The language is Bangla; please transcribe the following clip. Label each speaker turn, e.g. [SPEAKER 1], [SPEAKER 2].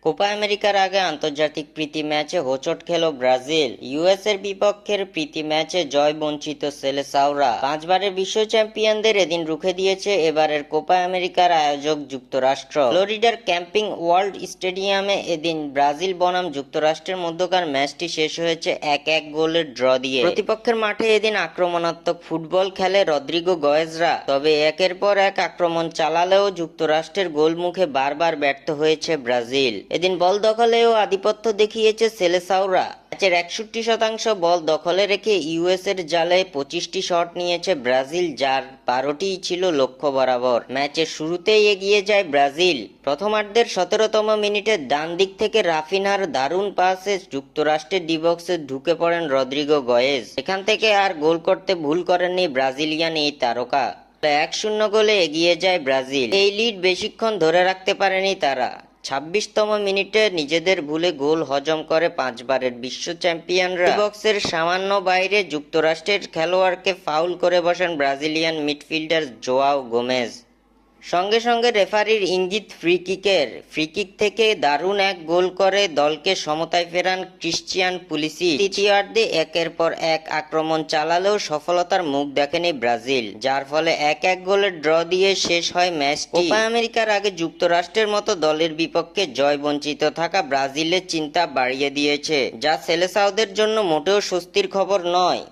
[SPEAKER 1] কোপা আমেরিকার আগে আন্তর্জাতিক প্রীতি ম্যাচে হোঁচট খেল ব্রাজিল। ইউএস এর বিপক্ষের প্রীতি ম্যাচে জয় বঞ্চিত সেলেসাওরা 5বারের বিশ্ব চ্যাম্পিয়নদের এদিন রুখে দিয়েছে এবারের কোপা আমেরিকার আয়োজক যুক্তরাষ্ট্র। ফ্লোরিডার ক্যাম্পিং ওয়ার্ল্ড স্টেডিয়ামে এদিন ব্রাজিল বনাম যুক্তরাষ্ট্রের মধ্যকার ম্যাচটি শেষ হয়েছে 1-1 গোলের ড্র দিয়ে। প্রতিপক্ষের মাঠে এদিন আক্রমণাত্মক ফুটবল খেলে রদ্রিগো গয়েজরা, তবে একের পর এক আক্রমণ চালালেও যুক্তরাষ্ট্রের গোলমুখে বারবার ব্যর্থ হয়েছে ব্রাজিল। এদিন বল দখলেও আধিপত্য দেখিয়েছে সেলেসাওরা। ম্যাচের 61% বল দখলে রেখে ইউএস এর জালে 25টি শট নিয়েছে ব্রাজিল, যার 12টিই ছিল লক্ষ্য বরাবর। ম্যাচের শুরুতেই এগিয়ে যায় ব্রাজিল। প্রথমার্ধের 17তম মিনিটে ডান দিক থেকে রাফিনহার দারুণ পাসে যুক্তরাষ্ট্রের ডি বক্সে ঢুকে পড়েন রদ্রিগো গয়েজ। এখান থেকে আর গোল করতে ভুল করেননি ব্রাজিলিয়ান এই তারকা। 1-0 গোলে এগিয়ে যায় ব্রাজিল। এই লিড বেশিক্ষণ ধরে রাখতে পারেনি তারা। 26তম মিনিটে নিজেদের ভুলে গোল হজম করে 5বারের বিশ্ব চ্যাম্পিয়নরা। বক্সের সামান্য বাইরে যুক্তরাষ্ট্রের খেলোয়াড়কে ফাউল করে বসেন ব্রাজিলিয়ান মিডফিল্ডার জোয়াও গোমেজ। সঙ্গে সঙ্গে রেফারির ইঙ্গিত ফ্রি কিক থেকে দারুণ এক গোল করে দলকে সমতায় ফেরান ক্রিশ্চিয়ান পুলিসিচ। তৃতীয়ার্ধে একের পর এক আক্রমণ চালালেও সফলতার মুখ দেখেনি ব্রাজিল, যার ফলে 1-1 গোলের ড্র দিয়ে শেষ হয় ম্যাচটি। কোপা আমেরিকার আগে যুক্তরাষ্ট্রের মতো দলের বিপক্ষে জয় বঞ্চিত থাকা ব্রাজিলের চিন্তা বাড়িয়ে দিয়েছে, যা সেলেসাওদের জন্য মোটেও স্বস্তির খবর নয়।